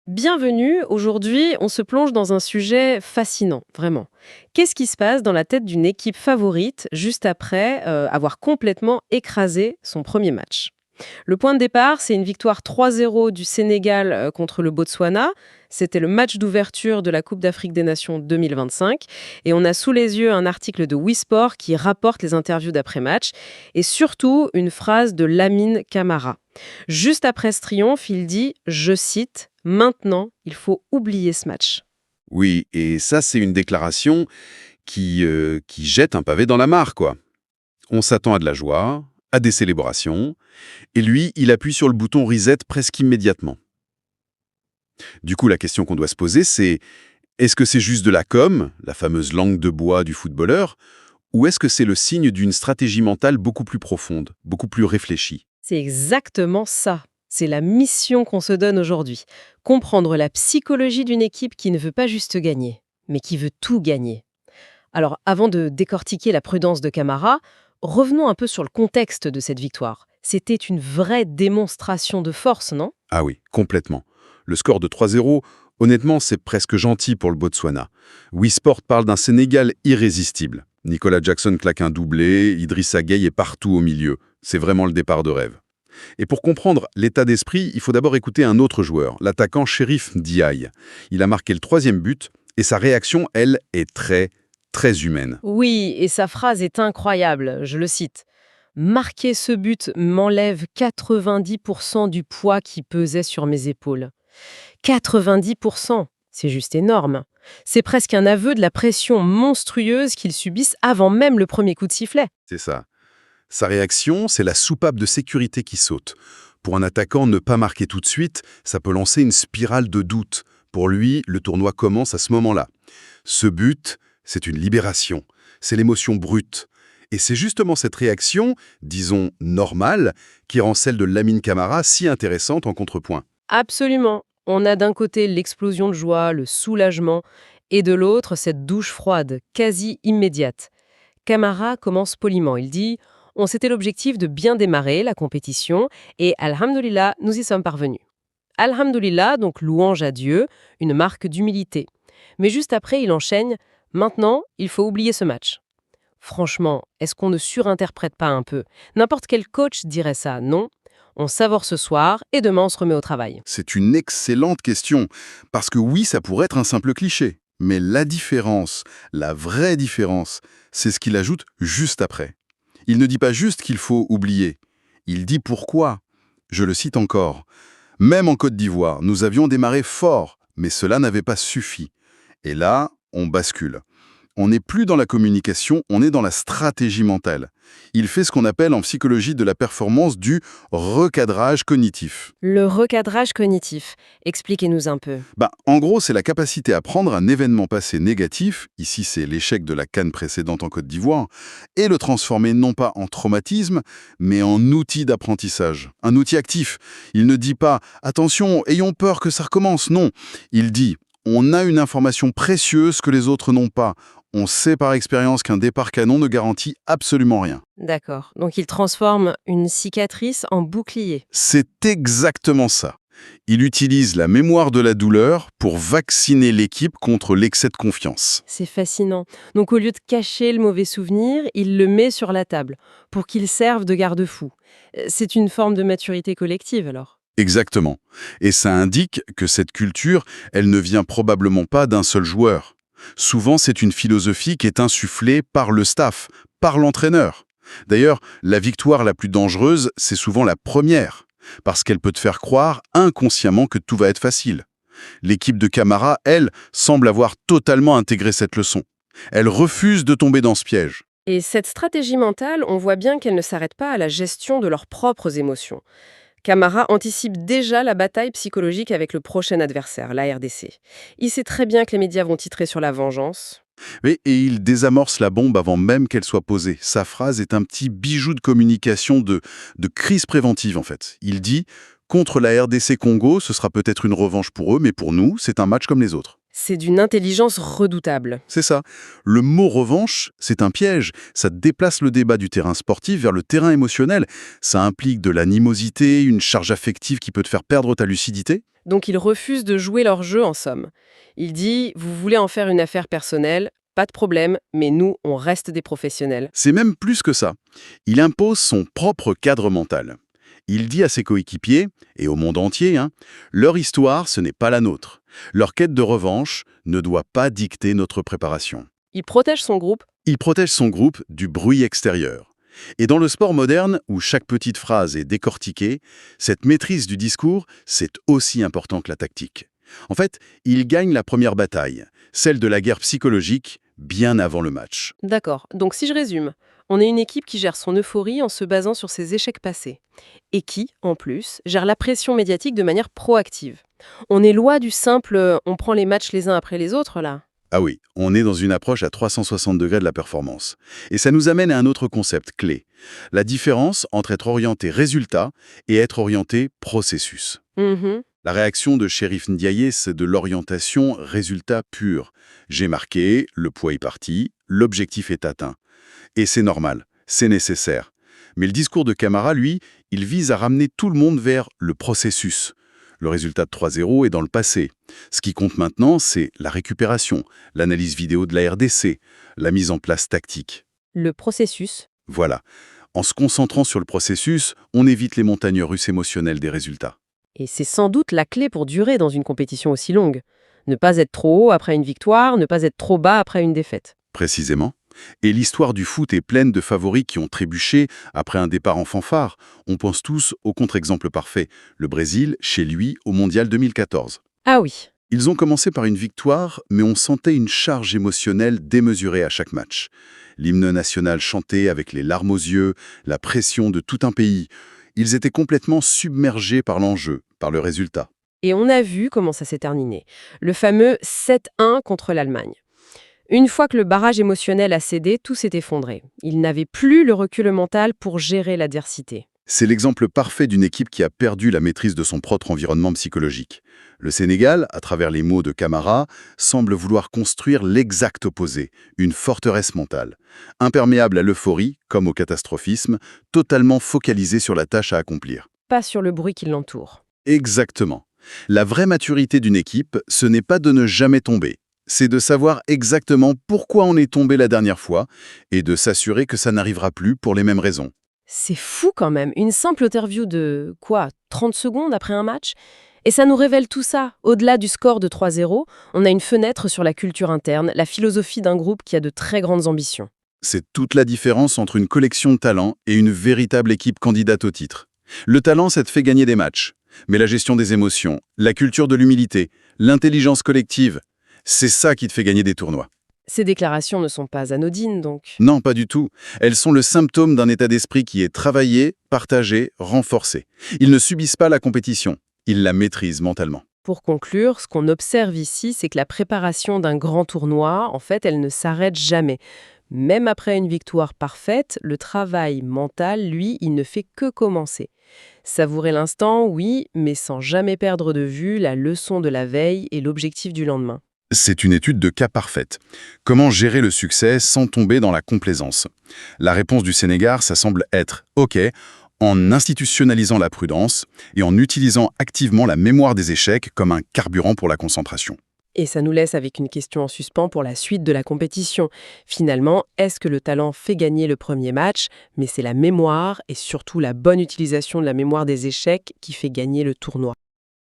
Bienvenue, aujourd'hui on se plonge dans un sujet fascinant, vraiment. Qu'est-ce qui se passe dans la tête d'une équipe favorite juste après avoir complètement écrasé son premier match? Le point de départ, c'est une victoire 3-0 du Sénégal contre le Botswana. C'était le match d'ouverture de la Coupe d'Afrique des Nations 2025. Et on a sous les yeux un article de Wisport qui rapporte les interviews d'après-match et surtout une phrase de Lamine Camara. Juste après ce triomphe, il dit, je cite, «Maintenant, il faut oublier ce match». Oui, et ça, c'est une déclaration qui jette un pavé dans la mare, quoi. On s'attend à de la joie, à des célébrations, et lui, il appuie sur le bouton reset presque immédiatement. Du coup, la question qu'on doit se poser, c'est est-ce que c'est juste de la com, la fameuse langue de bois du footballeur, ou est-ce que c'est le signe d'une stratégie mentale beaucoup plus profonde, beaucoup plus réfléchie? C'est exactement ça. C'est la mission qu'on se donne aujourd'hui. Comprendre la psychologie d'une équipe qui ne veut pas juste gagner, mais qui veut tout gagner. Alors, avant de décortiquer la prudence de Camara, revenons un peu sur le contexte de cette victoire. C'était une vraie démonstration de force, non? Ah oui, complètement. Le score de 3-0, honnêtement, c'est presque gentil pour le Botswana. Wisport parle d'un Sénégal irrésistible. Nicolas Jackson claque un doublé, Idrissa Gueye est partout au milieu. C'est vraiment le départ de rêve. Et pour comprendre l'état d'esprit, il faut d'abord écouter un autre joueur, l'attaquant Chérif Ndiaye. Il a marqué le troisième but, et sa réaction, elle, est très humaine. Oui, et sa phrase est incroyable, je le cite. Marquer ce but m'enlève 90% du poids qui pesait sur mes épaules. 90%, c'est juste énorme. C'est presque un aveu de la pression monstrueuse qu'ils subissent avant même le premier coup de sifflet. C'est ça. Sa réaction, c'est la soupape de sécurité qui saute. Pour un attaquant, ne pas marquer tout de suite, ça peut lancer une spirale de doute. Pour lui, le tournoi commence à ce moment-là. Ce but, c'est une libération. C'est l'émotion brute. Et c'est justement cette réaction, disons normale, qui rend celle de Lamine Camara si intéressante en contrepoint. Absolument. On a d'un côté l'explosion de joie, le soulagement, et de l'autre cette douche froide, quasi immédiate. Camara commence poliment. Il dit on s'était l'objectif de bien démarrer la compétition et alhamdoulilah, nous y sommes parvenus. Alhamdoulilah, donc louange à Dieu, une marque d'humilité. Mais juste après, il enchaîne maintenant, il faut oublier ce match. Franchement, est-ce qu'on ne surinterprète pas un peu? N'importe quel coach dirait ça, non? On savore ce soir et demain on se remet au travail. C'est une excellente question, parce que oui, ça pourrait être un simple cliché. Mais la différence, la vraie différence, c'est ce qu'il ajoute juste après. Il ne dit pas juste qu'il faut oublier. Il dit pourquoi. Je le cite encore. Même en Côte d'Ivoire, nous avions démarré fort, mais cela n'avait pas suffi. Et là, on bascule. On n'est plus dans la communication, on est dans la stratégie mentale. Il fait ce qu'on appelle en psychologie de la performance du recadrage cognitif. Le recadrage cognitif. Expliquez-nous un peu. En gros, c'est la capacité à prendre un événement passé négatif, ici c'est l'échec de la CAN précédente en Côte d'Ivoire, et le transformer non pas en traumatisme, mais en outil d'apprentissage, un outil actif. Il ne dit pas « attention, ayons peur que ça recommence », non. Il dit « on a une information précieuse que les autres n'ont pas ». On sait par expérience qu'un départ canon ne garantit absolument rien. D'accord. Donc il transforme une cicatrice en bouclier. C'est exactement ça. Il utilise la mémoire de la douleur pour vacciner l'équipe contre l'excès de confiance. C'est fascinant. Donc au lieu de cacher le mauvais souvenir, il le met sur la table pour qu'il serve de garde-fou. C'est une forme de maturité collective alors. Exactement. Et ça indique que cette culture, elle ne vient probablement pas d'un seul joueur. Souvent, c'est une philosophie qui est insufflée par le staff, par l'entraîneur. D'ailleurs, la victoire la plus dangereuse, c'est souvent la première, parce qu'elle peut te faire croire inconsciemment que tout va être facile. L'équipe de Camara, elle, semble avoir totalement intégré cette leçon. Elle refuse de tomber dans ce piège. Et cette stratégie mentale, on voit bien qu'elle ne s'arrête pas à la gestion de leurs propres émotions. Camara anticipe déjà la bataille psychologique avec le prochain adversaire, la RDC. Il sait très bien que les médias vont titrer sur la vengeance. Et il désamorce la bombe avant même qu'elle soit posée. Sa phrase est un petit bijou de communication de crise préventive, en fait. Il dit « Contre la RDC Congo, ce sera peut-être une revanche pour eux, mais pour nous, c'est un match comme les autres ». C'est d'une intelligence redoutable. C'est ça. Le mot revanche, c'est un piège. Ça déplace le débat du terrain sportif vers le terrain émotionnel. Ça implique de l'animosité, une charge affective qui peut te faire perdre ta lucidité. Donc il refuse de jouer leur jeu en somme. Il dit, vous voulez en faire une affaire personnelle, pas de problème, mais nous, on reste des professionnels. C'est même plus que ça. Il impose son propre cadre mental. Il dit à ses coéquipiers, et au monde entier, leur histoire, ce n'est pas la nôtre. Leur quête de revanche ne doit pas dicter notre préparation. Il protège son groupe. Il protège son groupe du bruit extérieur. Et dans le sport moderne, où chaque petite phrase est décortiquée, cette maîtrise du discours, c'est aussi important que la tactique. En fait, il gagne la première bataille, celle de la guerre psychologique, bien avant le match. D'accord. Donc si je résume, on est une équipe qui gère son euphorie en se basant sur ses échecs passés. Et qui, en plus, gère la pression médiatique de manière proactive. On est loin du simple on prend les matchs les uns après les autres, là. Ah oui, on est dans une approche à 360 degrés de la performance. Et ça nous amène à un autre concept clé. La différence entre être orienté résultat et être orienté processus. Mhm. La réaction de Shérif Ndiaye, c'est de l'orientation résultat pur. J'ai marqué, le poids est parti, l'objectif est atteint. Et c'est normal, c'est nécessaire. Mais le discours de Camara, lui, il vise à ramener tout le monde vers le processus. Le résultat de 3-0 est dans le passé. Ce qui compte maintenant, c'est la récupération, l'analyse vidéo de la RDC, la mise en place tactique. Le processus. Voilà. En se concentrant sur le processus, on évite les montagnes russes émotionnelles des résultats. Et c'est sans doute la clé pour durer dans une compétition aussi longue. Ne pas être trop haut après une victoire, ne pas être trop bas après une défaite. Précisément. Et l'histoire du foot est pleine de favoris qui ont trébuché après un départ en fanfare. On pense tous au contre-exemple parfait, le Brésil, chez lui, au Mondial 2014. Ah oui. Ils ont commencé par une victoire, mais on sentait une charge émotionnelle démesurée à chaque match. L'hymne national chanté avec les larmes aux yeux, la pression de tout un pays. Ils étaient complètement submergés par l'enjeu, par le résultat. Et on a vu comment ça s'est terminé. Le fameux 7-1 contre l'Allemagne. Une fois que le barrage émotionnel a cédé, tout s'est effondré. Ils n'avaient plus le recul mental pour gérer l'adversité. C'est l'exemple parfait d'une équipe qui a perdu la maîtrise de son propre environnement psychologique. Le Sénégal, à travers les mots de Camara, semble vouloir construire l'exact opposé, une forteresse mentale. Imperméable à l'euphorie, comme au catastrophisme, totalement focalisée sur la tâche à accomplir. Pas sur le bruit qui l'entoure. Exactement. La vraie maturité d'une équipe, ce n'est pas de ne jamais tomber. C'est de savoir exactement pourquoi on est tombé la dernière fois et de s'assurer que ça n'arrivera plus pour les mêmes raisons. C'est fou quand même. Une simple interview de, 30 secondes après un match. Et ça nous révèle tout ça. Au-delà du score de 3-0, on a une fenêtre sur la culture interne, la philosophie d'un groupe qui a de très grandes ambitions. C'est toute la différence entre une collection de talents et une véritable équipe candidate au titre. Le talent, ça te fait gagner des matchs. Mais la gestion des émotions, la culture de l'humilité, l'intelligence collective, c'est ça qui te fait gagner des tournois. Ces déclarations ne sont pas anodines, donc. Non, pas du tout. Elles sont le symptôme d'un état d'esprit qui est travaillé, partagé, renforcé. Ils ne subissent pas la compétition, ils la maîtrisent mentalement. Pour conclure, ce qu'on observe ici, c'est que la préparation d'un grand tournoi, en fait, elle ne s'arrête jamais. Même après une victoire parfaite, le travail mental, lui, il ne fait que commencer. Savourer l'instant, oui, mais sans jamais perdre de vue la leçon de la veille et l'objectif du lendemain. C'est une étude de cas parfaite. Comment gérer le succès sans tomber dans la complaisance? La réponse du Sénégal, ça semble être « OK », en institutionnalisant la prudence et en utilisant activement la mémoire des échecs comme un carburant pour la concentration. Et ça nous laisse avec une question en suspens pour la suite de la compétition. Finalement, est-ce que le talent fait gagner le premier match, mais c'est la mémoire et surtout la bonne utilisation de la mémoire des échecs qui fait gagner le tournoi?